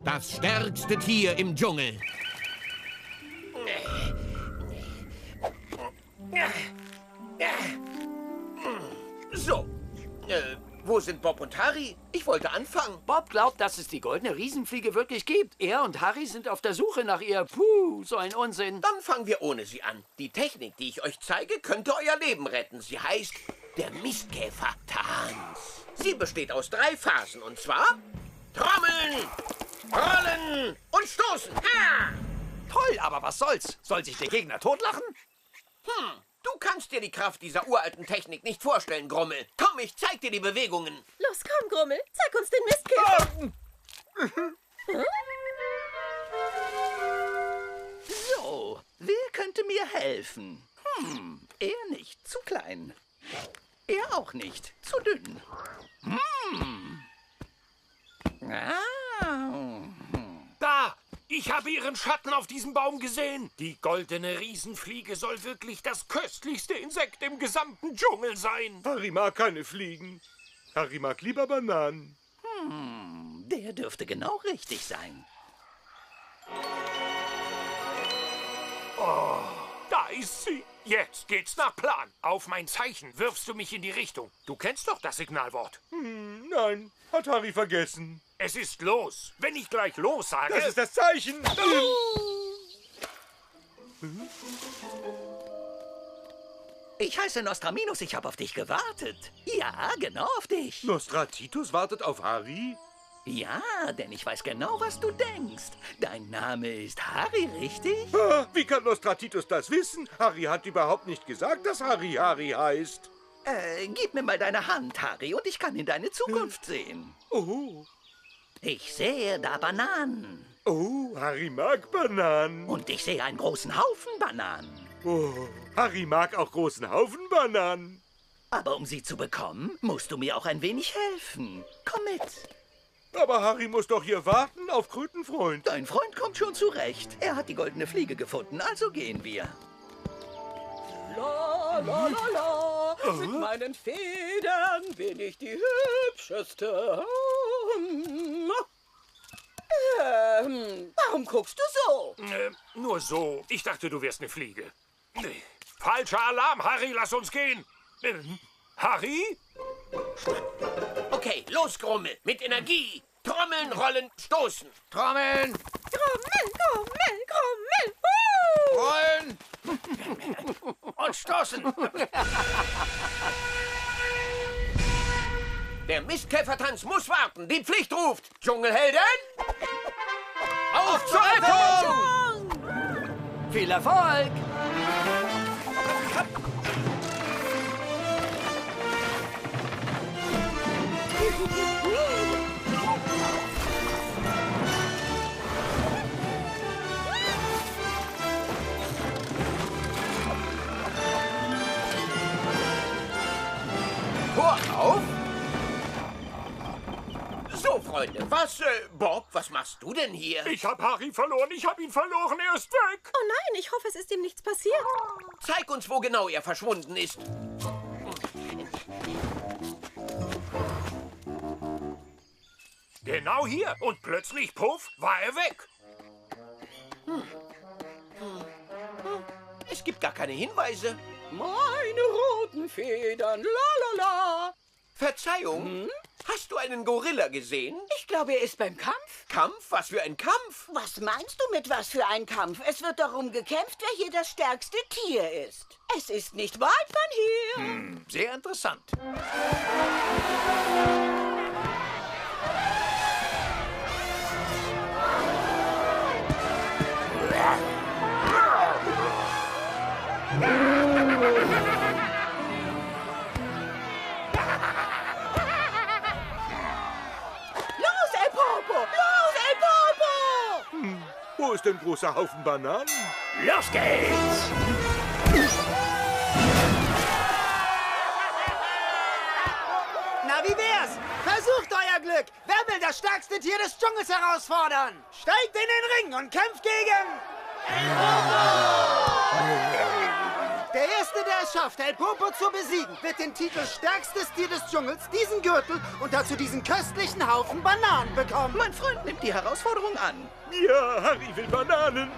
Das stärkste Tier im Dschungel. So, wo sind Bob und Harry? Ich wollte anfangen. Bob glaubt, dass es die goldene Riesenfliege wirklich gibt. Er und Harry sind auf der Suche nach ihr. So ein Unsinn. Dann fangen wir ohne sie an. Die Technik, die ich euch zeige, könnte euer Leben retten. Sie heißt der Mistkäfer-Tanz. Sie besteht aus 3 Phasen, und zwar Trommeln, Rollen und Stoßen. Ha! Toll, aber was soll's? Soll sich der Gegner totlachen? Du kannst dir die Kraft dieser uralten Technik nicht vorstellen, Grummel. Komm, ich zeig dir die Bewegungen. Los, komm, Grummel, zeig uns den Mistkäfer. So, wer könnte mir helfen? Er nicht, zu klein. Er auch nicht, zu dünn. Da! Ich habe ihren Schatten auf diesem Baum gesehen. Die goldene Riesenfliege soll wirklich das köstlichste Insekt im gesamten Dschungel sein. Harry mag keine Fliegen. Harry mag lieber Bananen. Der dürfte genau richtig sein. Da ist sie. Jetzt geht's nach Plan. Auf mein Zeichen wirfst du mich in die Richtung. Du kennst doch das Signalwort. Nein, hat Harry vergessen. Es ist los. Wenn ich gleich los sage... Das ist das Zeichen. Ich heiße Nostraminus, ich habe auf dich gewartet. Ja, genau auf dich. Nostratitus wartet auf Harry? Ja, denn ich weiß genau, was du denkst. Dein Name ist Harry, richtig? Wie kann Nostratitus das wissen? Harry hat überhaupt nicht gesagt, dass Harry Harry heißt. Gib mir mal deine Hand, Harry, und ich kann in deine Zukunft sehen. Oh. Ich sehe da Bananen. Oh, Harry mag Bananen. Und ich sehe einen großen Haufen Bananen. Oh, Harry mag auch großen Haufen Bananen. Aber um sie zu bekommen, musst du mir auch ein wenig helfen. Komm mit. Aber Harry muss doch hier warten auf Krötenfreund. Dein Freund kommt schon zurecht. Er hat die goldene Fliege gefunden, also gehen wir. La, la, la, la. Mit meinen Federn bin ich die hübscheste. Warum guckst du so? Nur so. Ich dachte, du wärst eine Fliege. Falscher Alarm, Harry, lass uns gehen. Harry? Okay, los, Grummel. Mit Energie. Trommeln, rollen, stoßen. Trommeln, Grummel, Grummel, Grummel. rollen und stoßen. Der Mistkäfertanz muss warten. Die Pflicht ruft. Dschungelhelden, auf zur Rettung! Viel Erfolg! Tor auf! So, Freunde, Bob, was machst du denn hier? Ich hab Harry verloren. Ich hab ihn verloren. Er ist weg. Oh nein, ich hoffe, es ist ihm nichts passiert. Zeig uns, wo genau er verschwunden ist. Genau hier. Und plötzlich, puff, war er weg. Es gibt gar keine Hinweise. Meine roten Federn, la la la. Verzeihung, hast du einen Gorilla gesehen? Ich glaube, er ist beim Kampf. Kampf? Was für ein Kampf? Was meinst du mit was für ein Kampf? Es wird darum gekämpft, wer hier das stärkste Tier ist. Es ist nicht weit von hier. Sehr interessant. Los, El Popo! Los, El Popo! Wo ist denn großer Haufen Bananen? Los geht's! Na, wie wär's? Versucht euer Glück! Wer will das stärkste Tier des Dschungels herausfordern? Steigt in den Ring und kämpft gegen... Der Erste, der es schafft, El Popo zu besiegen, wird den Titel stärkstes Tier des Dschungels, diesen Gürtel und dazu diesen köstlichen Haufen Bananen bekommen. Mein Freund nimmt die Herausforderung an. Ja, Harry will Bananen.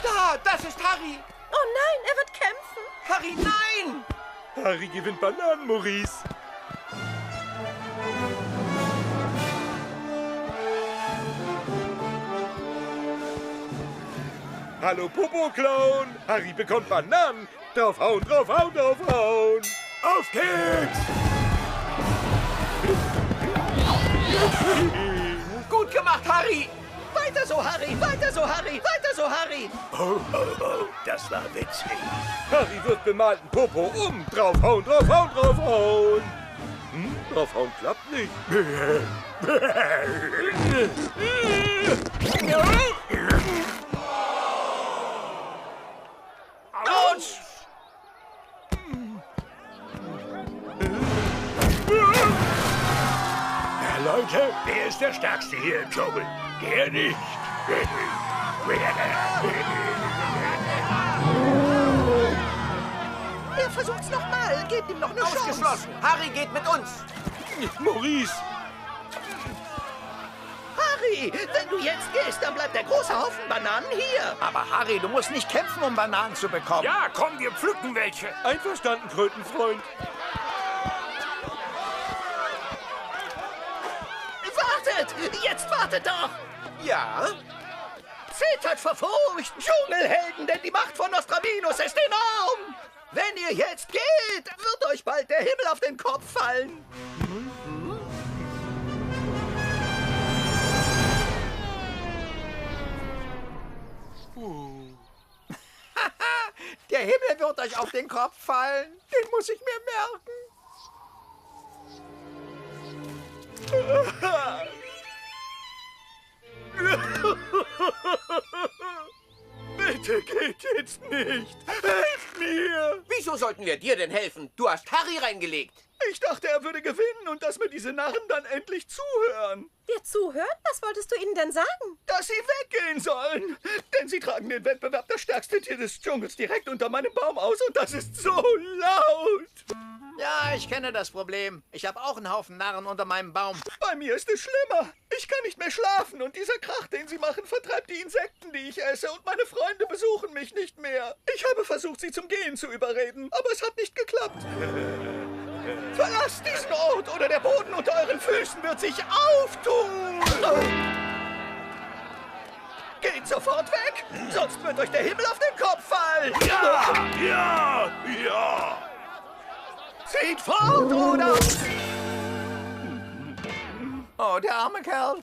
Da, das ist Harry. Oh nein, er wird kämpfen. Harry, nein! Harry gewinnt Bananen, Maurice. Hallo, Popo-Clown. Harry bekommt Bananen. Draufhauen, draufhauen, draufhauen. Auf geht's! Gut gemacht, Harry. Weiter so, Harry! Weiter so, Harry! Weiter so, Harry! Oh, oh, oh, das war witzig. Harry wirft bemalten Popo um. Draufhauen, draufhauen, draufhauen. Draufhauen klappt nicht. Autsch! Na, Leute, wer ist der Stärkste hier im Dschungel? Der nicht. Er versucht's nochmal. Gebt ihm noch eine Chance. Ausgeschlossen. Harry geht mit uns. Maurice. Harry, wenn du jetzt gehst, dann bleibt der große Haufen Bananen hier. Aber Harry, du musst nicht kämpfen, um Bananen zu bekommen. Ja, komm, wir pflücken welche. Einverstanden, Krötenfreund. Wartet! Jetzt wartet doch! Ja? Zittert vor Furcht, Dschungelhelden, denn die Macht von Nostraminos ist enorm! Wenn ihr jetzt geht, wird euch bald der Himmel auf den Kopf fallen. Der Himmel wird euch auf den Kopf fallen. Den muss ich mir merken. Bitte geht jetzt nicht. Helft mir. Wieso sollten wir dir denn helfen? Du hast Harry reingelegt. Ich dachte, er würde gewinnen und dass mir diese Narren dann endlich zuhören. Dir zuhören? Was wolltest du ihnen denn sagen? Dass sie weggehen sollen. Denn sie tragen den Wettbewerb das stärkste Tier des Dschungels direkt unter meinem Baum aus und das ist so laut. Ja, ich kenne das Problem. Ich habe auch einen Haufen Narren unter meinem Baum. Bei mir ist es schlimmer. Ich kann nicht mehr schlafen und dieser Krach, den sie machen, vertreibt die Insekten, die ich esse und meine Freunde besuchen mich nicht mehr. Ich habe versucht, sie zum Gehen zu überreden, aber es hat nicht geklappt. Verlasst diesen Ort oder der Boden unter euren Füßen wird sich auftun. Geht sofort weg, sonst wird euch der Himmel auf den Kopf fallen. Ja, ja, ja. Zieht fort, oder? Oh, der arme Kerl.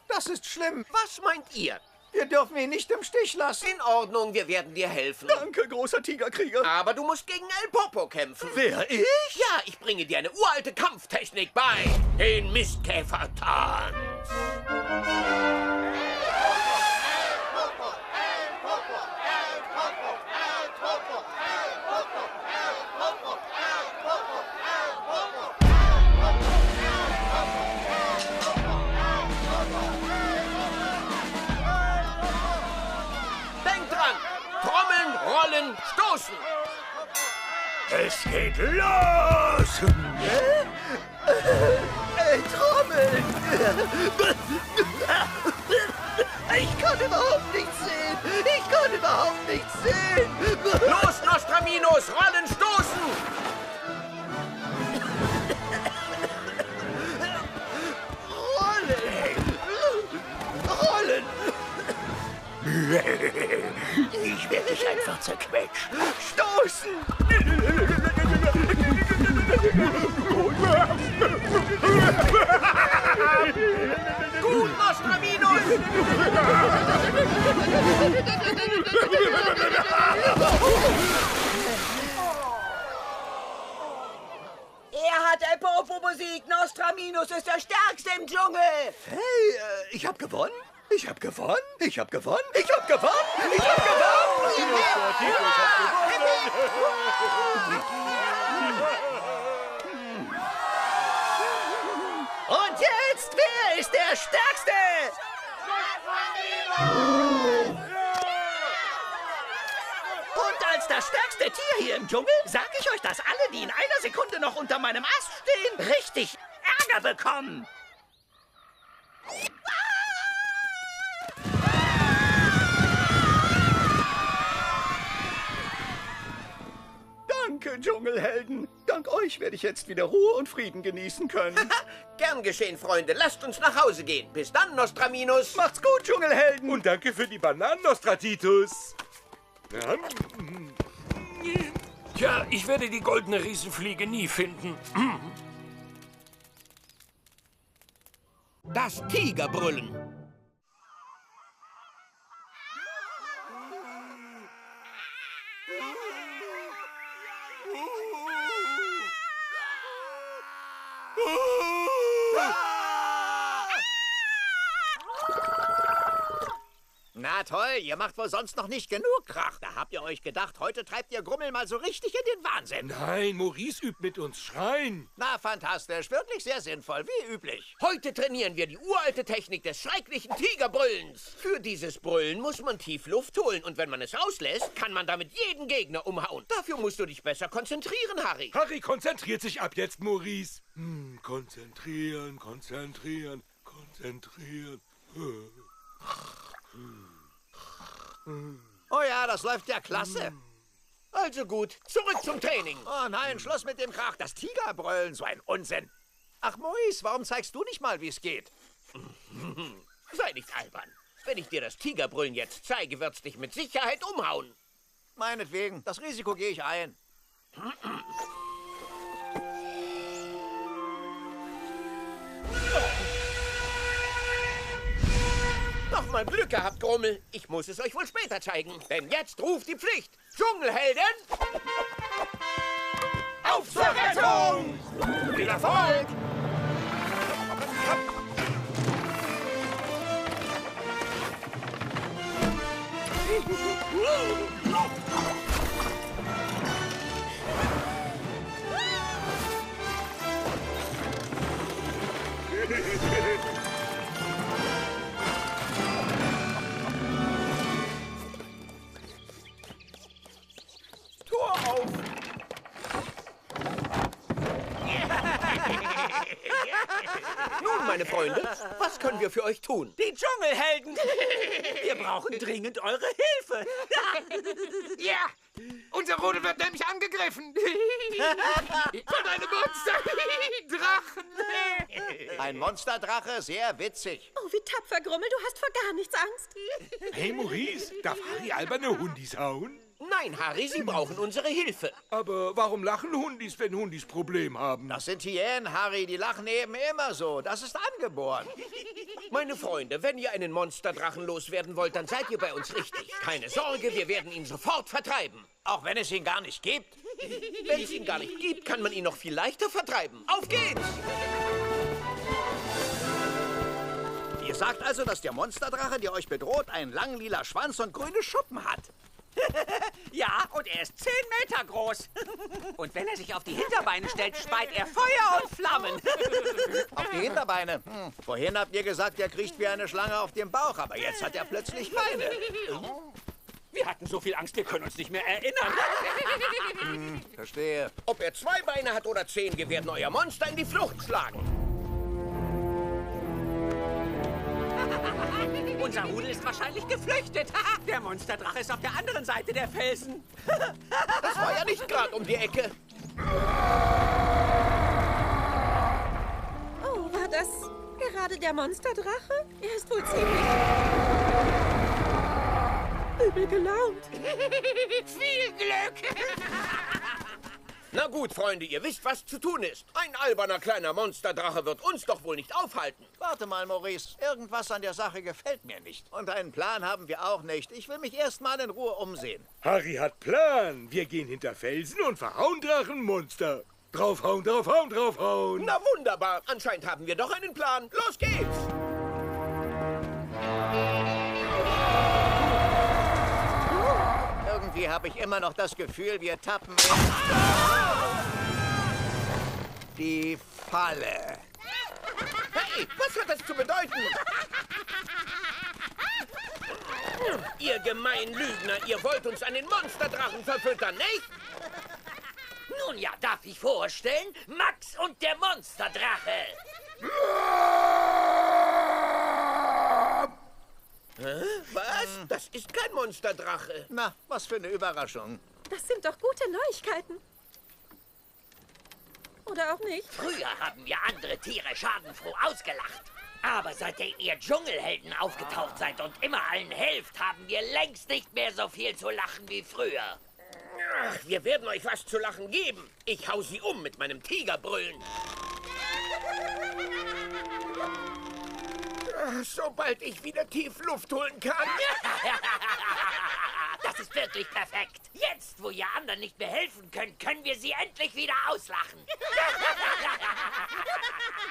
Das ist schlimm. Was meint ihr? Wir dürfen ihn nicht im Stich lassen. In Ordnung, wir werden dir helfen. Danke, großer Tigerkrieger. Aber du musst gegen El Popo kämpfen. Wer, ich? Ja, ich bringe dir eine uralte Kampftechnik bei. Den Mistkäfer-Tanz. Denk dran. Trommeln, rollen, stoßen. Es geht los. Trommeln. Ich kann überhaupt nichts sehen. Ich kann überhaupt nichts sehen. Los, Nostraminos, rollen, stoßen. Rollen. Ich werde dich einfach zerquetschen. Stoßen. Gut, Nostraminos. Er hat El Popo besiegt. Nostraminos ist der Stärkste im Dschungel. Hey, ich hab gewonnen. Ich hab gewonnen. Ich hab gewonnen. Ich hab gewonnen. Ich hab gewonnen. Und jetzt, wer ist der Stärkste? Und als das stärkste Tier hier im Dschungel sage ich euch, dass alle, die in einer Sekunde noch unter meinem Ast stehen, richtig Ärger bekommen. Danke, Dschungelhelden. Dank euch werde ich jetzt wieder Ruhe und Frieden genießen können. Gern geschehen, Freunde. Lasst uns nach Hause gehen. Bis dann, Nostraminos. Macht's gut, Dschungelhelden. Und danke für die Bananen, Nostratitus. Tja, ich werde die goldene Riesenfliege nie finden. Das Tigerbrüllen. Na toll, ihr macht wohl sonst noch nicht genug Krach. Da habt ihr euch gedacht, heute treibt ihr Grummel mal so richtig in den Wahnsinn. Nein, Maurice übt mit uns Schreien. Na, fantastisch. Wirklich sehr sinnvoll, wie üblich. Heute trainieren wir die uralte Technik des schrecklichen Tigerbrüllens. Für dieses Brüllen muss man tief Luft holen. Und wenn man es rauslässt, kann man damit jeden Gegner umhauen. Dafür musst du dich besser konzentrieren, Harry. Harry konzentriert sich ab jetzt, Maurice. Konzentrieren, konzentrieren, konzentrieren. Oh ja, das läuft ja klasse. Also gut, zurück zum Training. Oh nein, Schluss mit dem Krach. Das Tigerbrüllen, so ein Unsinn. Ach, Maurice, warum zeigst du nicht mal, wie es geht? Sei nicht albern. Wenn ich dir das Tigerbrüllen jetzt zeige, wird's dich mit Sicherheit umhauen. Meinetwegen, das Risiko gehe ich ein. Noch mal Glück gehabt, Grummel. Ich muss es euch wohl später zeigen. Denn jetzt ruft die Pflicht. Dschungelhelden! Auf zur Rettung! Viel Erfolg! Tor auf! Nun, meine Freunde, was können wir für euch tun? Die Dschungelhelden! Wir brauchen dringend eure Hilfe! Ja, unser Rudel wird nämlich angegriffen. Von einem Monsterdrachen. Ein Monsterdrache, sehr witzig. Oh, wie tapfer, Grummel, du hast vor gar nichts Angst. Hey, Maurice, darf Harry alberne Hundis hauen? Nein, Harry, Sie brauchen unsere Hilfe. Aber warum lachen Hundis, wenn Hundis Problem haben? Das sind Hyänen, Harry, die lachen eben immer so. Das ist angeboren. Meine Freunde, wenn ihr einen Monsterdrachen loswerden wollt, dann seid ihr bei uns richtig. Keine Sorge, wir werden ihn sofort vertreiben. Auch wenn es ihn gar nicht gibt. Wenn es ihn gar nicht gibt, kann man ihn noch viel leichter vertreiben. Auf geht's! Ihr sagt also, dass der Monsterdrache, der euch bedroht, einen langen lila Schwanz und grüne Schuppen hat. Ja, und er ist 10 Meter groß. Und wenn er sich auf die Hinterbeine stellt, speit er Feuer und Flammen. Auf die Hinterbeine? Vorhin habt ihr gesagt, er kriecht wie eine Schlange auf dem Bauch, aber jetzt hat er plötzlich Beine. Wir hatten so viel Angst, wir können uns nicht mehr erinnern. Verstehe. Ob er 2 Beine hat oder 10, wir werden euer Monster in die Flucht schlagen. Unser Rudel ist wahrscheinlich geflüchtet. Der Monsterdrache ist auf der anderen Seite der Felsen. Das war ja nicht gerade um die Ecke. Oh, war das gerade der Monsterdrache? Er ist wohl ziemlich übel gelaunt. Viel Glück! Na gut, Freunde, ihr wisst, was zu tun ist. Ein alberner kleiner Monsterdrache wird uns doch wohl nicht aufhalten. Warte mal, Maurice. Irgendwas an der Sache gefällt mir nicht. Und einen Plan haben wir auch nicht. Ich will mich erst mal in Ruhe umsehen. Harry hat Plan. Wir gehen hinter Felsen und verhauen Drachenmonster. Draufhauen, draufhauen, draufhauen. Na wunderbar. Anscheinend haben wir doch einen Plan. Los geht's! Irgendwie habe ich immer noch das Gefühl, wir tappen in die Falle. Hey, was hat das zu bedeuten? Ihr gemeinen Lügner, ihr wollt uns an den Monsterdrachen verfüttern, nicht? Nun ja, darf ich vorstellen, Max und der Monsterdrache. Hä? Was? Das ist kein Monsterdrache. Na, was für eine Überraschung. Das sind doch gute Neuigkeiten. Oder auch nicht? Früher haben wir andere Tiere schadenfroh ausgelacht. Aber seitdem ihr Dschungelhelden aufgetaucht seid und immer allen helft, haben wir längst nicht mehr so viel zu lachen wie früher. Ach, wir werden euch was zu lachen geben. Ich hau sie um mit meinem Tigerbrüllen. Ach, sobald ich wieder tief Luft holen kann. Das ist wirklich perfekt. Jetzt, wo ihr anderen nicht mehr helfen könnt, können wir sie endlich wieder auslachen.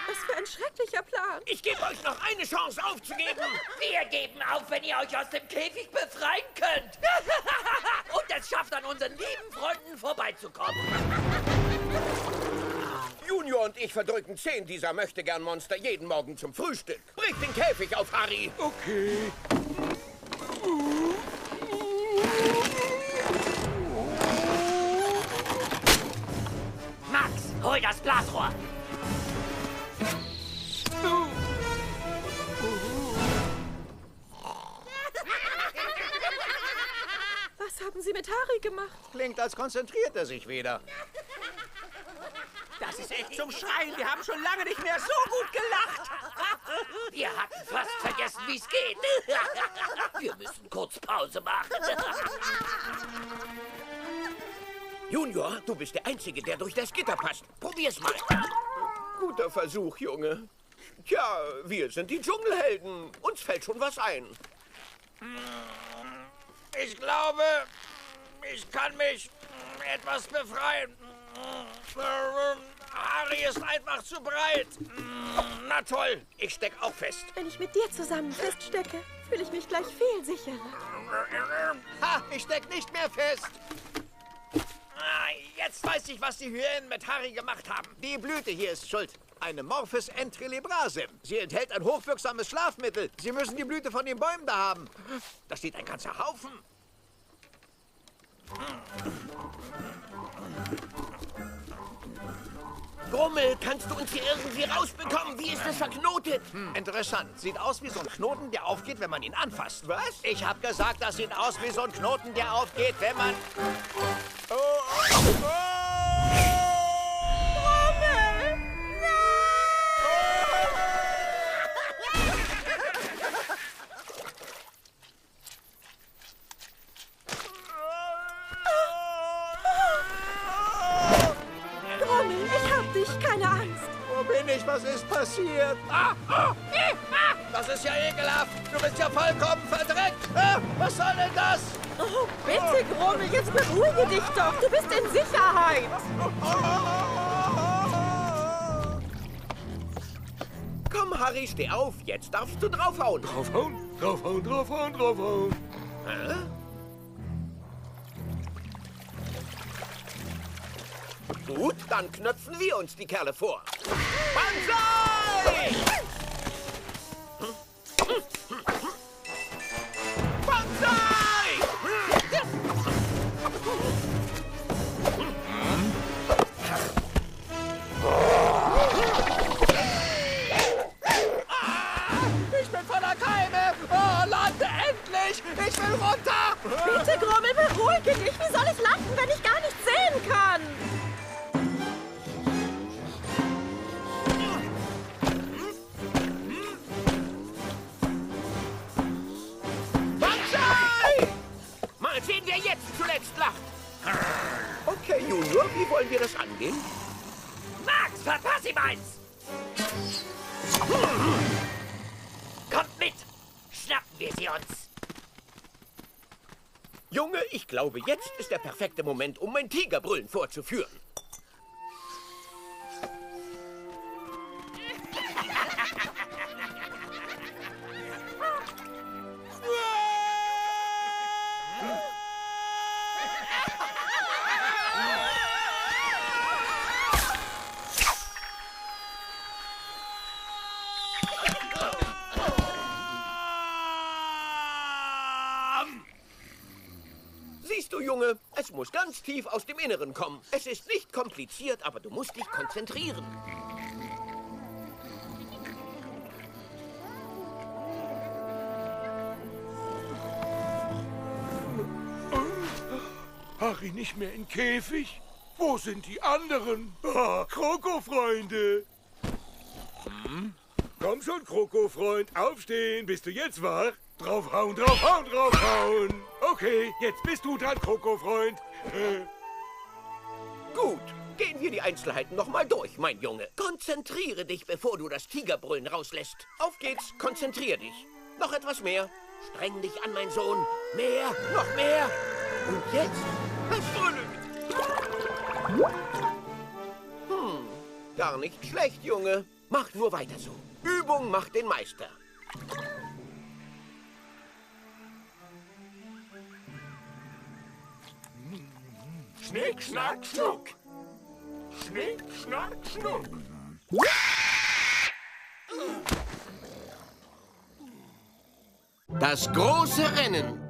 Was für ein schrecklicher Plan. Ich gebe euch noch eine Chance aufzugeben. Wir geben auf, wenn ihr euch aus dem Käfig befreien könnt. Und es schafft, an unseren lieben Freunden vorbeizukommen. Junior und ich verdrücken 10 dieser Möchtegern-Monster jeden Morgen zum Frühstück. Brich den Käfig auf, Harry. Okay. Max, hol das Blasrohr. Was haben Sie mit Harry gemacht? Klingt, als konzentriert er sich wieder. Das ist echt zum Schreien. Wir haben schon lange nicht mehr so gut gelacht. Wir hatten fast vergessen, wie es geht. Wir müssen kurz Pause machen. Junior, du bist der Einzige, der durch das Gitter passt. Probier's mal. Guter Versuch, Junge. Tja, wir sind die Dschungelhelden. Uns fällt schon was ein. Ich glaube, ich kann mich etwas befreien. Harry ist einfach zu breit. Na toll, ich steck auch fest. Wenn ich mit dir zusammen feststecke, fühle ich mich gleich viel sicherer. Ha, ich steck nicht mehr fest. Jetzt weiß ich, was die Hyänen mit Harry gemacht haben. Die Blüte hier ist schuld. Eine Morphis entrilibrasim. Sie enthält ein hochwirksames Schlafmittel. Sie müssen die Blüte von den Bäumen da haben. Das sieht ein ganzer Haufen. Grummel, kannst du uns hier irgendwie rausbekommen? Wie ist das verknotet? Interessant. Sieht aus wie so ein Knoten, der aufgeht, wenn man ihn anfasst. Was? Ich habe gesagt, das sieht aus wie so ein Knoten, der aufgeht, wenn man... Grummel, ich hab dich, keine Angst. Wo bin ich? Was ist passiert? Das ist ja ekelhaft. Du bist ja vollkommen verdreckt. Was soll denn das? Oh, bitte, Grummel, jetzt beruhige dich doch. Du bist in Sicherheit. Komm, Harry, steh auf. Jetzt darfst du draufhauen. Draufhauen, draufhauen, draufhauen, draufhauen. Hä? Gut, dann knöpfen wir uns die Kerle vor. Banzai! Banzai! Ich bin voller Keime. Oh, lande endlich. Ich will runter. Bitte, Grummel, beruhige dich. Wie soll ich landen, wenn ich gar nichts sehen kann? Mal sehen, wer jetzt zuletzt lacht. Okay, Junior, wie wollen wir das angehen? Max, verpass ihm eins. Kommt mit. Schnappen wir sie uns. Junge, ich glaube, jetzt ist der perfekte Moment, um mein Tigerbrüllen vorzuführen. Junge. Es muss ganz tief aus dem Inneren kommen. Es ist nicht kompliziert, aber du musst dich konzentrieren. Harry nicht mehr in Käfig? Wo sind die anderen? Ah, Kroko-Freunde. Komm schon, Kroko-Freund. Aufstehen. Bist du jetzt wach? Draufhauen, draufhauen, draufhauen. Okay, jetzt bist du dran, Kroko-Freund. Gut, gehen wir die Einzelheiten noch mal durch, mein Junge. Konzentriere dich, bevor du das Tigerbrüllen rauslässt. Auf geht's, konzentrier dich. Noch etwas mehr. Streng dich an, mein Sohn. Mehr, noch mehr. Und jetzt das Brüllen. Gar nicht schlecht, Junge. Mach nur weiter so. Übung macht den Meister. Schnick, schnack, schnuck. Schnick, schnack, schnuck. Das große Rennen.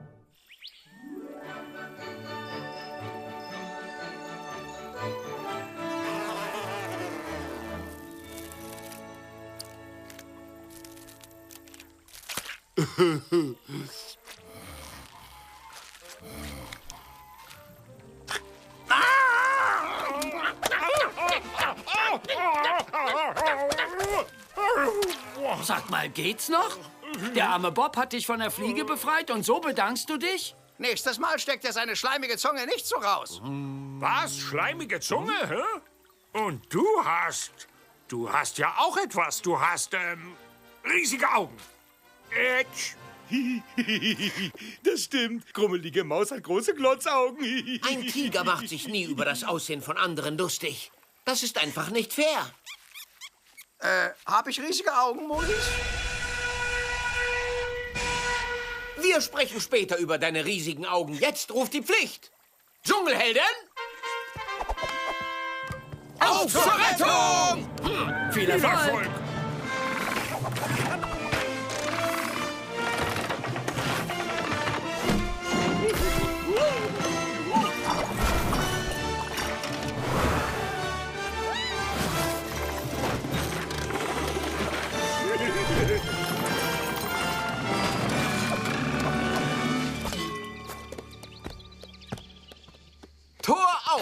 Sag mal, geht's noch? Der arme Bob hat dich von der Fliege befreit und so bedankst du dich? Nächstes Mal steckt er seine schleimige Zunge nicht so raus. Was? Schleimige Zunge, hä? Und du hast ja auch etwas. Du hast, riesige Augen. Das stimmt. Krummelige Maus hat große Glotzaugen. Ein Tiger macht sich nie über das Aussehen von anderen lustig. Das ist einfach nicht fair. Hab ich riesige Augen, Maurice? Wir sprechen später über deine riesigen Augen. Jetzt ruft die Pflicht. Dschungelhelden! Auf zur Rettung! Viel Erfolg! Tor auf!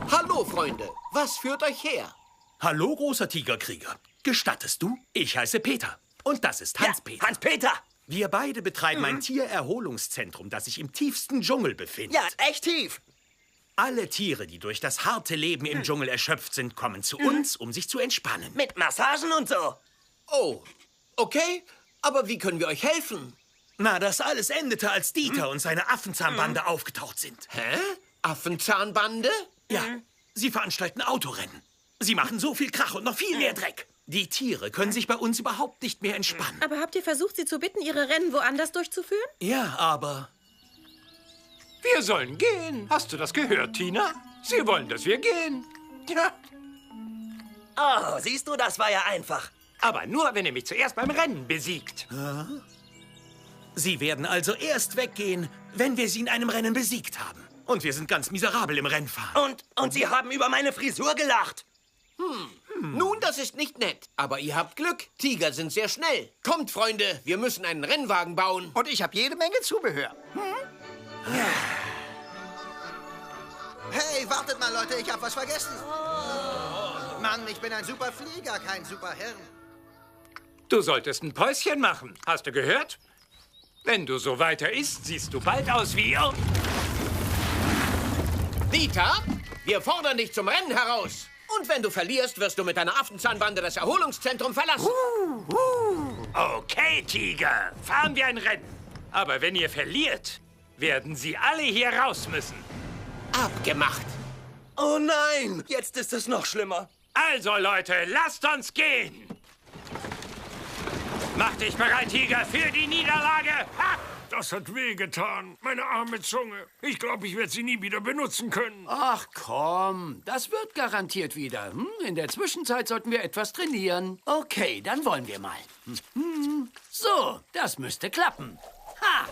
Hallo, Freunde. Was führt euch her? Hallo, großer Tigerkrieger. Gestattest du? Ich heiße Peter. Und das ist Hans-Peter. Ja, Hans-Peter! Wir beide betreiben ein Tiererholungszentrum, das sich im tiefsten Dschungel befindet. Ja, echt tief. Alle Tiere, die durch das harte Leben im Dschungel erschöpft sind, kommen zu uns, um sich zu entspannen. Mit Massagen und so. Oh, okay. Aber wie können wir euch helfen? Na, das alles endete, als Dieter und seine Affenzahnbande aufgetaucht sind. Hä? Affenzahnbande? Ja, sie veranstalten Autorennen. Sie machen so viel Krach und noch viel mehr Dreck. Die Tiere können sich bei uns überhaupt nicht mehr entspannen. Aber habt ihr versucht, sie zu bitten, ihre Rennen woanders durchzuführen? Ja, aber... Wir sollen gehen. Hast du das gehört, Tina? Sie wollen, dass wir gehen. Ja. Oh, siehst du, das war ja einfach. Aber nur, wenn ihr mich zuerst beim Rennen besiegt. Sie werden also erst weggehen, wenn wir sie in einem Rennen besiegt haben. Und wir sind ganz miserabel im Rennfahren. Und Sie haben über meine Frisur gelacht. Nun, das ist nicht nett. Aber ihr habt Glück. Tiger sind sehr schnell. Kommt, Freunde, wir müssen einen Rennwagen bauen. Und ich habe jede Menge Zubehör. Hey, wartet mal, Leute, ich habe was vergessen. Mann, ich bin ein super Flieger, kein super Hirn. Du solltest ein Päuschen machen. Hast du gehört? Wenn du so weiter isst, siehst du bald aus wie... Dieter, wir fordern dich zum Rennen heraus. Und wenn du verlierst, wirst du mit deiner Affenzahnbande das Erholungszentrum verlassen. Okay, Tiger, fahren wir ein Rennen. Aber wenn ihr verliert, werden sie alle hier raus müssen. Abgemacht. Oh nein, jetzt ist es noch schlimmer. Also, Leute, lasst uns gehen. Mach dich bereit, Tiger, für die Niederlage. Ha! Das hat wehgetan, meine arme Zunge. Ich glaube, ich werde sie nie wieder benutzen können. Ach komm, das wird garantiert wieder. In der Zwischenzeit sollten wir etwas trainieren. Okay, dann wollen wir mal. So, das müsste klappen. Ha!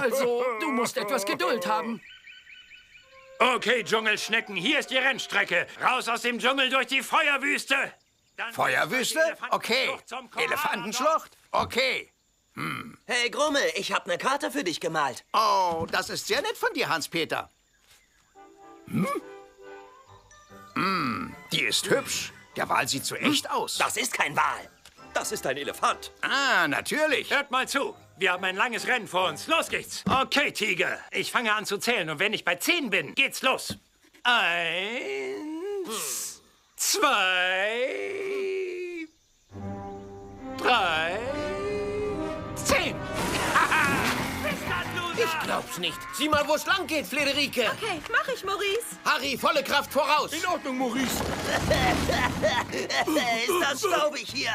Also, du musst etwas Geduld haben. Okay, Dschungelschnecken, hier ist die Rennstrecke. Raus aus dem Dschungel durch die Feuerwüste. Feuerwüste? Okay. Elefantenschlucht? Okay. Hey, Grummel, ich habe eine Karte für dich gemalt. Oh, das ist sehr nett von dir, Hans-Peter. Die ist hübsch. Der Wal sieht so echt aus. Das ist kein Wal. Das ist ein Elefant. Ah, natürlich. Hört mal zu. Wir haben ein langes Rennen vor uns. Los geht's. Okay, Tiger. Ich fange an zu zählen. Und wenn ich bei 10 bin, geht's los. 1, 2, 3, 10. Ich glaub's nicht. Sieh mal, wo es lang geht, Friederike. Okay, mach ich, Maurice. Harry, volle Kraft voraus. In Ordnung, Maurice. Ist das staubig hier?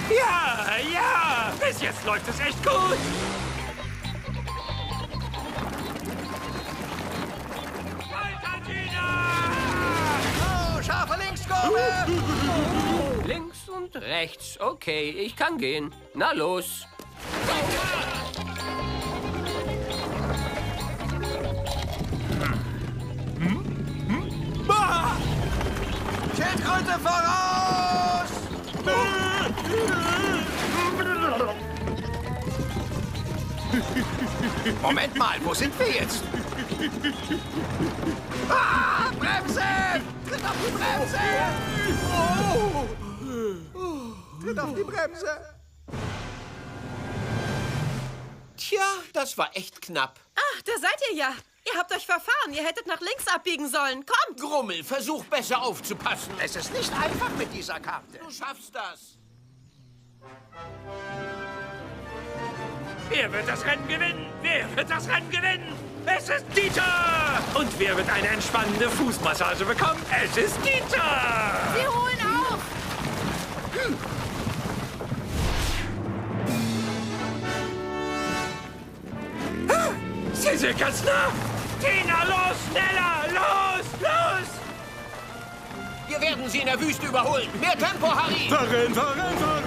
Ja, ja. Bis jetzt läuft es echt gut. Oh, scharfe Linkskurve. Links und rechts. Okay, ich kann gehen. Na los. Schildkröte voraus! Moment mal, wo sind wir jetzt? Ah, Bremse! Tritt auf die Bremse! Tritt auf die Bremse! Tja, das war echt knapp. Ach, da seid ihr ja. Ihr habt euch verfahren. Ihr hättet nach links abbiegen sollen. Kommt! Grummel, versuch besser aufzupassen. Es ist nicht einfach mit dieser Karte. Du schaffst das. Wer wird das Rennen gewinnen? Wer wird das Rennen gewinnen? Es ist Dieter! Und wer wird eine entspannende Fußmassage bekommen? Es ist Dieter! Sie holen auf! Sie sind ganz nah! Tina, los! Schneller! Los! Los! Wir werden sie in der Wüste überholen. Mehr Tempo, Harry! Fahren, fahren, fahren!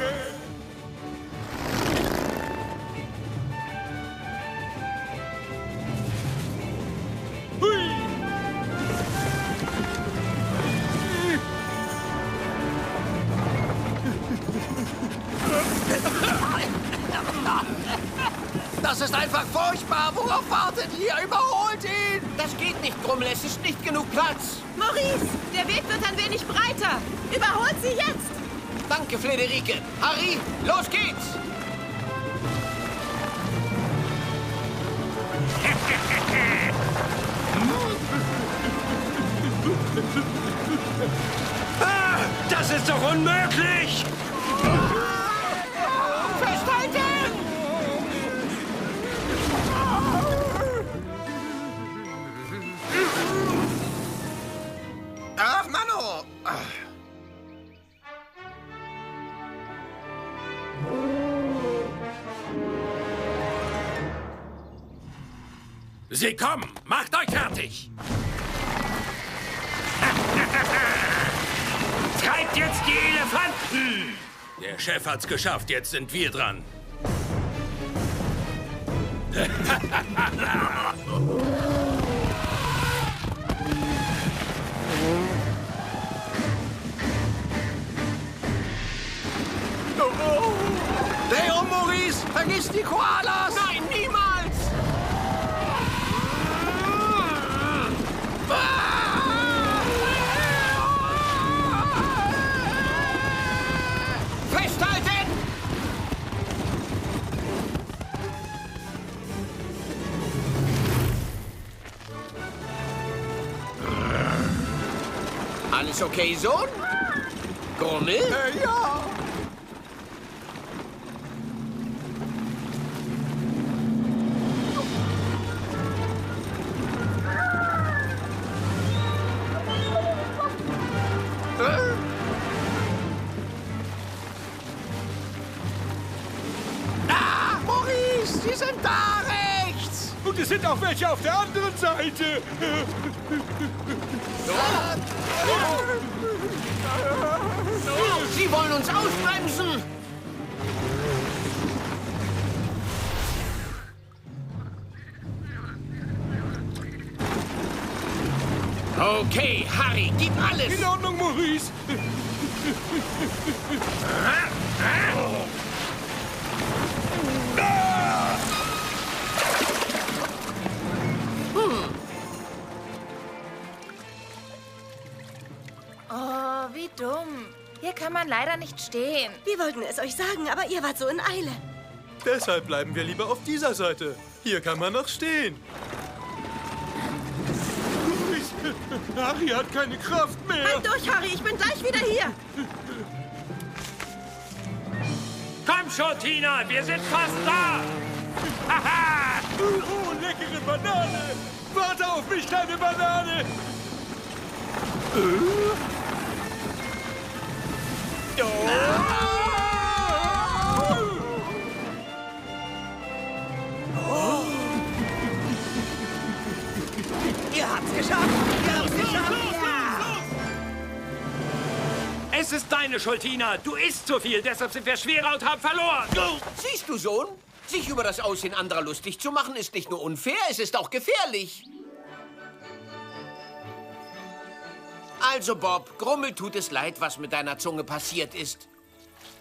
Das ist einfach furchtbar. Worauf wartet ihr? Überholt ihn! Das geht nicht, Grummel. Es ist nicht genug Platz. Maurice, der Weg wird ein wenig breiter. Überholt sie jetzt! Danke, Friederike. Harry, los geht's! Ah, das ist doch unmöglich! Festhalten! Ach, Mano! Sie kommen! Macht euch fertig! Treibt jetzt die Elefanten! Der Chef hat's geschafft, jetzt sind wir dran. Dreh um, Maurice! Vergiss die Koalas! Nein, niemals! Festhalten! Alles okay, Sohn? Grummel? Ja! Ah, Maurice, sie sind da rechts! Und es sind auch welche auf der anderen Seite. Sie wollen uns ausbremsen! Okay, Harry, gib alles! In Ordnung, Maurice! Oh, wie dumm. Hier kann man leider nicht stehen. Wir wollten es euch sagen, aber ihr wart so in Eile. Deshalb bleiben wir lieber auf dieser Seite. Hier kann man noch stehen. Harry hat keine Kraft mehr. Halt durch, Harry, ich bin gleich wieder hier. Komm schon, Tina, wir sind fast da. Haha! Oh, leckere Banane. Warte auf mich, kleine Banane. Ihr habt's geschafft! Ihr habt's geschafft! Es ist deine Schuld, Tina. Du isst zu viel, deshalb sind wir schwerer und haben verloren. Siehst du, Sohn? Sich über das Aussehen anderer lustig zu machen, ist nicht nur unfair, es ist auch gefährlich. Also, Bob, Grummel tut es leid, was mit deiner Zunge passiert ist.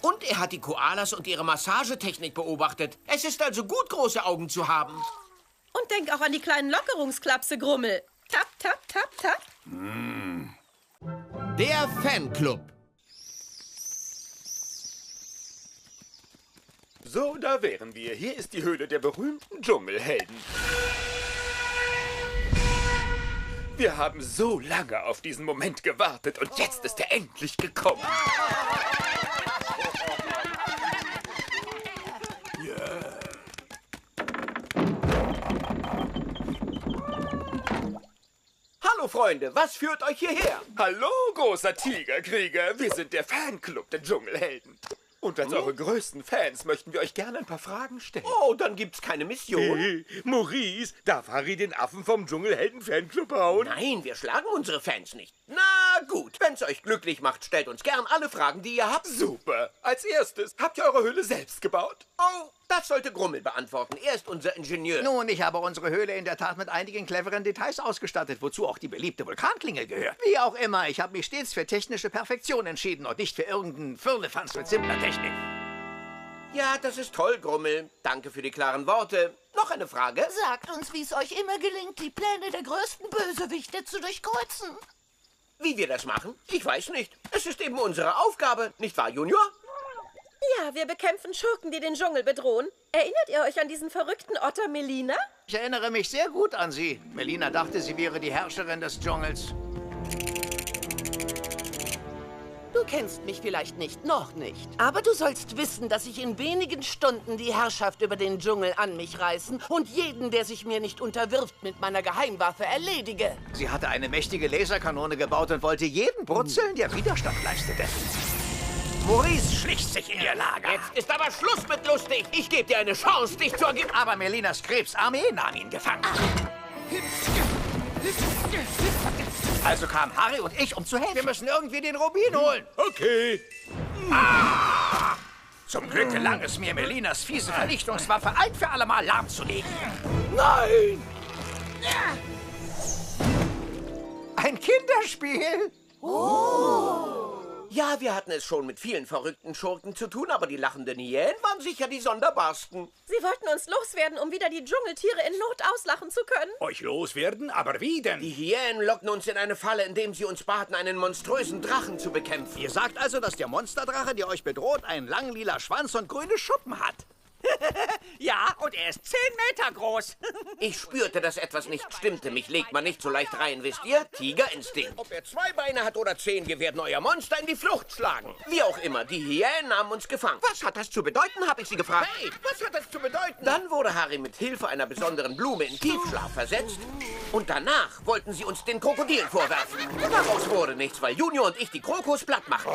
Und er hat die Koalas und ihre Massagetechnik beobachtet. Es ist also gut, große Augen zu haben. Und denk auch an die kleinen Lockerungsklapse, Grummel. Tap, tap, tap, tap. Der Fanclub. So, da wären wir. Hier ist die Höhle der berühmten Dschungelhelden. Wir haben so lange auf diesen Moment gewartet und jetzt ist er endlich gekommen. Hallo, Freunde, was führt euch hierher? Hallo, großer Tigerkrieger. Wir sind der Fanclub der Dschungelhelden. Und als eure größten Fans möchten wir euch gerne ein paar Fragen stellen. Oh, dann gibt's keine Mission. Hey, Maurice, darf Harry den Affen vom Dschungelhelden-Fanclub hauen? Nein, wir schlagen unsere Fans nicht. Na gut, wenn's euch glücklich macht, stellt uns gern alle Fragen, die ihr habt. Super. Als erstes, habt ihr eure Höhle selbst gebaut? Oh, das sollte Grummel beantworten. Er ist unser Ingenieur. Nun, ich habe unsere Höhle in der Tat mit einigen cleveren Details ausgestattet, wozu auch die beliebte Vulkanklingel gehört. Wie auch immer, ich habe mich stets für technische Perfektion entschieden und nicht für irgendeinen Firlefanz mit simpler Technik. Ja, das ist toll, Grummel. Danke für die klaren Worte. Noch eine Frage? Sagt uns, wie es euch immer gelingt, die Pläne der größten Bösewichte zu durchkreuzen. Wie wir das machen? Ich weiß nicht. Es ist eben unsere Aufgabe, nicht wahr, Junior? Ja, wir bekämpfen Schurken, die den Dschungel bedrohen. Erinnert ihr euch an diesen verrückten Otter Melina? Ich erinnere mich sehr gut an sie. Melina dachte, sie wäre die Herrscherin des Dschungels. Du kennst mich vielleicht nicht, noch nicht. Aber du sollst wissen, dass ich in wenigen Stunden die Herrschaft über den Dschungel an mich reißen und jeden, der sich mir nicht unterwirft, mit meiner Geheimwaffe erledige. Sie hatte eine mächtige Laserkanone gebaut und wollte jeden brutzeln, der Widerstand leistete. Maurice schlich sich in ihr Lager. Jetzt ist aber Schluss mit lustig. Ich gebe dir eine Chance, dich zu ergeben. Aber Melinas Krebsarmee nahm ihn gefangen. Also kamen Harry und ich, um zu helfen. Wir müssen irgendwie den Rubin holen. Okay. Zum Glück gelang es mir, Melinas fiese Vernichtungswaffe ein für alle Mal lahmzulegen. Nein! Ein Kinderspiel? Oh. Ja, wir hatten es schon mit vielen verrückten Schurken zu tun, aber die lachenden Hyänen waren sicher die sonderbarsten. Sie wollten uns loswerden, um wieder die Dschungeltiere in Not auslachen zu können. Euch loswerden? Aber wie denn? Die Hyänen lockten uns in eine Falle, indem sie uns baten, einen monströsen Drachen zu bekämpfen. Ihr sagt also, dass der Monsterdrache, der euch bedroht, einen langen lila Schwanz und grüne Schuppen hat. Ja, und er ist 10 Meter groß. Ich spürte, dass etwas nicht stimmte. Mich legt man nicht so leicht rein, wisst ihr? Tigerinstinkt. Ob er 2 Beine hat oder 10, wir werden euer Monster in die Flucht schlagen. Wie auch immer, die Hyänen nahmen uns gefangen. Was hat das zu bedeuten, habe ich sie gefragt. Hey, was hat das zu bedeuten? Dann wurde Harry mit Hilfe einer besonderen Blume in Tiefschlaf versetzt. Und danach wollten sie uns den Krokodilen vorwerfen. Daraus wurde nichts, weil Junior und ich die Krokos platt machen.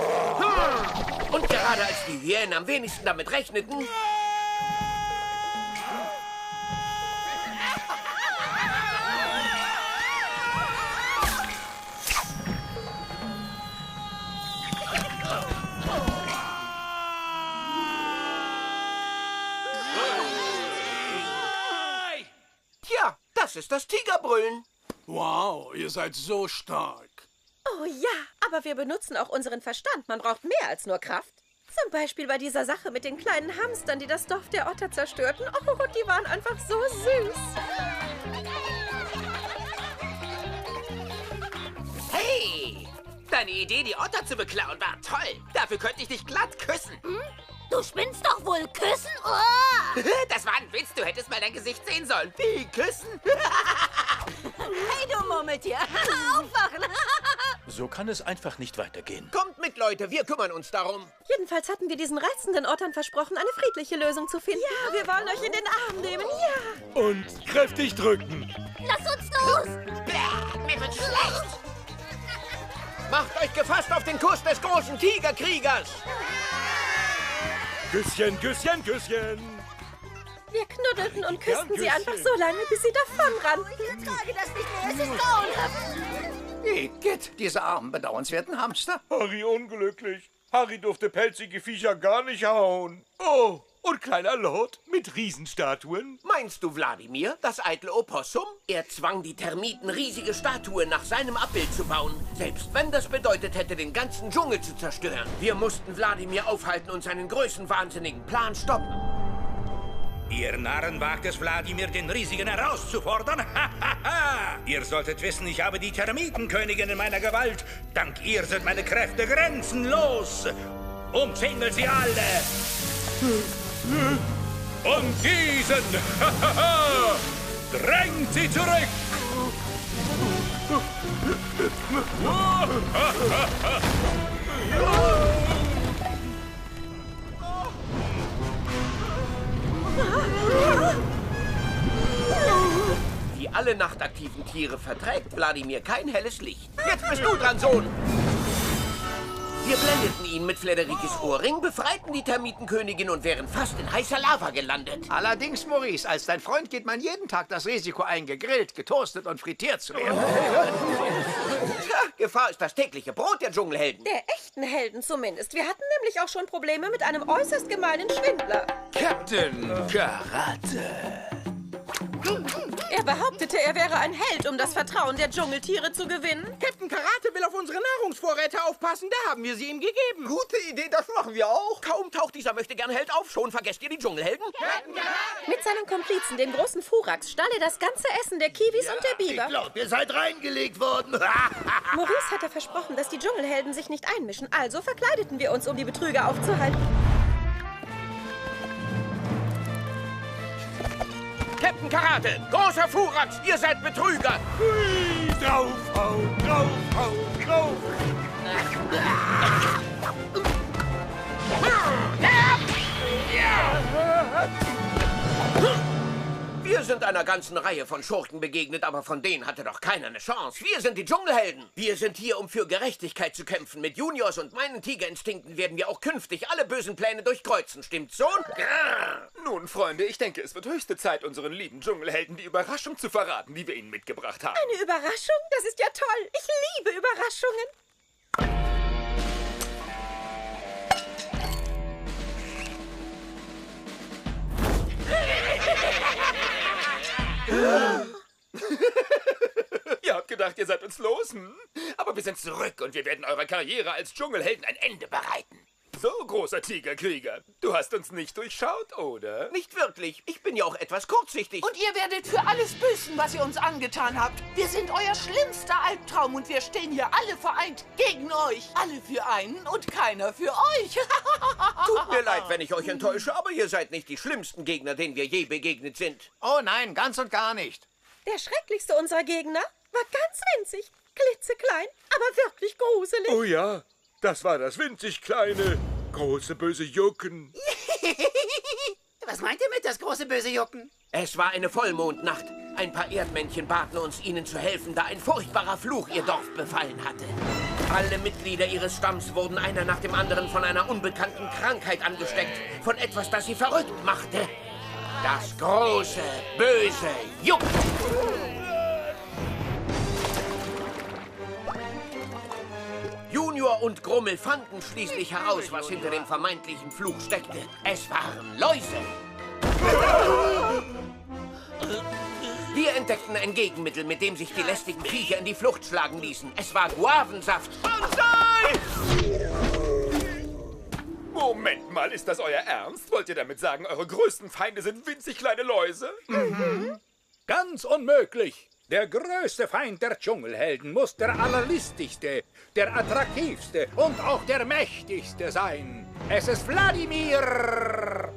Und gerade als die Hyänen am wenigsten damit rechneten... Tja, das ist das Tigerbrüllen. Wow, ihr seid so stark. Oh ja, aber wir benutzen auch unseren Verstand. Man braucht mehr als nur Kraft. Zum Beispiel bei dieser Sache mit den kleinen Hamstern, die das Dorf der Otter zerstörten. Oh, die waren einfach so süß. Hey, deine Idee, die Otter zu beklauen, war toll. Dafür könnte ich dich glatt küssen. Hm? Du spinnst doch wohl. Küssen? Oh! Das war ein Witz. Du hättest mal dein Gesicht sehen sollen. Wie küssen? Hey, du Murmeltier. Aufwachen. So kann es einfach nicht weitergehen. Kommt mit, Leute. Wir kümmern uns darum. Jedenfalls hatten wir diesen reizenden Ottern versprochen, eine friedliche Lösung zu finden. Ja, wir wollen euch in den Arm nehmen. Ja. Und kräftig drücken. Lass uns los. Mir wird schlecht. Macht euch gefasst auf den Kuss des großen Tigerkriegers. Küsschen, Küsschen, Küsschen. Wir knuddelten und küssten sie einfach so lange, bis sie davonrannten. Ich ertrage das nicht mehr, es ist grauenhaft. Igitt, diese armen, bedauernswerten Hamster. Harry unglücklich. Harry durfte pelzige Viecher gar nicht hauen. Oh, und kleiner Lord mit Riesenstatuen. Meinst du Wladimir, das eitle Opossum? Er zwang die Termiten, riesige Statuen nach seinem Abbild zu bauen. Selbst wenn das bedeutet hätte, den ganzen Dschungel zu zerstören. Wir mussten Wladimir aufhalten und seinen größenwahnsinnigen Plan stoppen. Ihr Narren wagt es, Wladimir den Riesigen herauszufordern? Ihr solltet wissen, ich habe die Termitenkönigin in meiner Gewalt. Dank ihr sind meine Kräfte grenzenlos. Umzingelt sie alle. Und diesen drängt sie zurück. Wie alle nachtaktiven Tiere verträgt Wladimir kein helles Licht. Jetzt bist du dran, Sohn! Wir blendeten ihn mit Flederikis Ohrring, befreiten die Termitenkönigin und wären fast in heißer Lava gelandet. Allerdings, Maurice, als dein Freund geht man jeden Tag das Risiko ein, gegrillt, getoastet und frittiert zu werden. Tja, Gefahr ist das tägliche Brot der Dschungelhelden. Der echten Helden zumindest. Wir hatten nämlich auch schon Probleme mit einem äußerst gemeinen Schwindler. Captain Karate. Er behauptete, er wäre ein Held, um das Vertrauen der Dschungeltiere zu gewinnen. Captain Karate will auf unsere Nahrungsvorräte aufpassen, da haben wir sie ihm gegeben. Gute Idee, das machen wir auch. Kaum taucht dieser Möchtegern-Held auf, schon vergesst ihr die Dschungelhelden? Mit seinem Komplizen, dem großen Furax, stahl er das ganze Essen der Kiwis und der Biber. Ich glaube, ihr seid reingelegt worden. Maurice hatte versprochen, dass die Dschungelhelden sich nicht einmischen, also verkleideten wir uns, um die Betrüger aufzuhalten. Captain Karate, großer Furax, ihr seid Betrüger. Hui, draufhauen, draufhauen, drauf. Wir sind einer ganzen Reihe von Schurken begegnet, aber von denen hatte doch keiner eine Chance. Wir sind die Dschungelhelden. Wir sind hier, um für Gerechtigkeit zu kämpfen. Mit Juniors und meinen Tigerinstinkten werden wir auch künftig alle bösen Pläne durchkreuzen. Stimmt's, Sohn? Nun, Freunde, ich denke, es wird höchste Zeit, unseren lieben Dschungelhelden die Überraschung zu verraten, die wir ihnen mitgebracht haben. Eine Überraschung? Das ist ja toll. Ich liebe Überraschungen. Ihr habt gedacht, ihr seid uns los, hm? Aber wir sind zurück und wir werden eurer Karriere als Dschungelhelden ein Ende bereiten. So, großer Tigerkrieger, du hast uns nicht durchschaut, oder? Nicht wirklich. Ich bin ja auch etwas kurzsichtig. Und ihr werdet für alles büßen, was ihr uns angetan habt. Wir sind euer schlimmster Albtraum und wir stehen hier alle vereint gegen euch. Alle für einen und keiner für euch. Tut mir leid, wenn ich euch enttäusche, aber ihr seid nicht die schlimmsten Gegner, denen wir je begegnet sind. Oh nein, ganz und gar nicht. Der schrecklichste unserer Gegner war ganz winzig, klitzeklein, aber wirklich gruselig. Oh ja, das war das winzig kleine, große böse Jucken. Was meint ihr mit das große böse Jucken? Es war eine Vollmondnacht. Ein paar Erdmännchen baten uns, ihnen zu helfen, da ein furchtbarer Fluch ihr Dorf befallen hatte. Alle Mitglieder ihres Stamms wurden einer nach dem anderen von einer unbekannten Krankheit angesteckt. Von etwas, das sie verrückt machte. Das große, böse Jucken. Junior und Grummel fanden schließlich heraus, was hinter dem vermeintlichen Fluch steckte. Es waren Läuse. Wir entdeckten ein Gegenmittel, mit dem sich die lästigen Viecher in die Flucht schlagen ließen. Es war Guavensaft. Moment mal, ist das euer Ernst? Wollt ihr damit sagen, eure größten Feinde sind winzig kleine Läuse? Ganz unmöglich. Der größte Feind der Dschungelhelden muss der allerlistigste, der attraktivste und auch der mächtigste sein. Es ist Wladimir!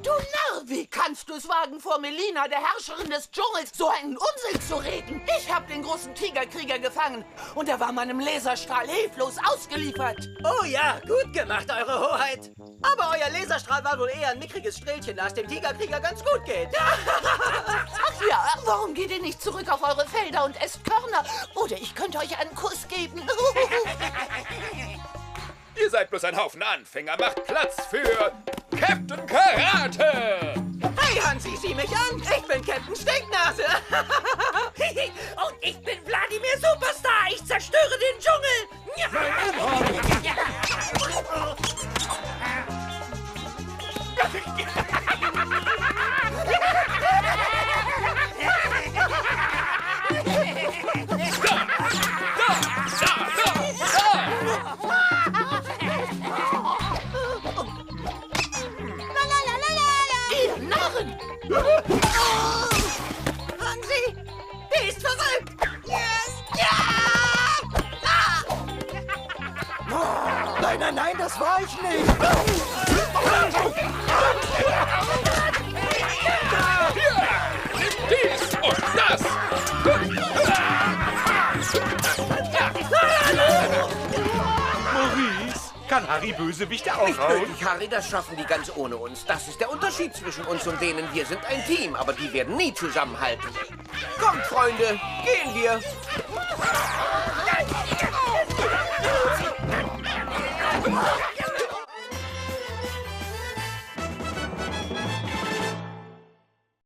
Du Narr, wie kannst du es wagen, vor Melina, der Herrscherin des Dschungels, so einen Unsinn zu reden? Ich habe den großen Tigerkrieger gefangen und er war meinem Laserstrahl hilflos ausgeliefert. Oh ja, gut gemacht, Eure Hoheit. Aber euer Laserstrahl war wohl eher ein mickriges Strählchen, da es dem Tigerkrieger ganz gut geht. Ach ja, warum geht ihr nicht zurück auf eure Felder und esst Körner? Oder ich könnte euch einen Kuss geben. Ihr seid bloß ein Haufen Anfänger. Macht Platz für Captain Karate! Hey Hansi, sieh mich an! Ich bin Captain Stinknase! Und ich bin Wladimir Superstar! Ich zerstöre den Dschungel! Ihr Narren! Hansi, der ist verrückt! Nein, nein, nein, das war ich nicht! Dies und das! Maurice, kann Harry Bösewichte Nicht aufhauen? nötig, Harry, das schaffen die ganz ohne uns. Das ist der Unterschied zwischen uns und denen. Wir sind ein Team, aber die werden nie zusammenhalten. Kommt, Freunde, gehen wir.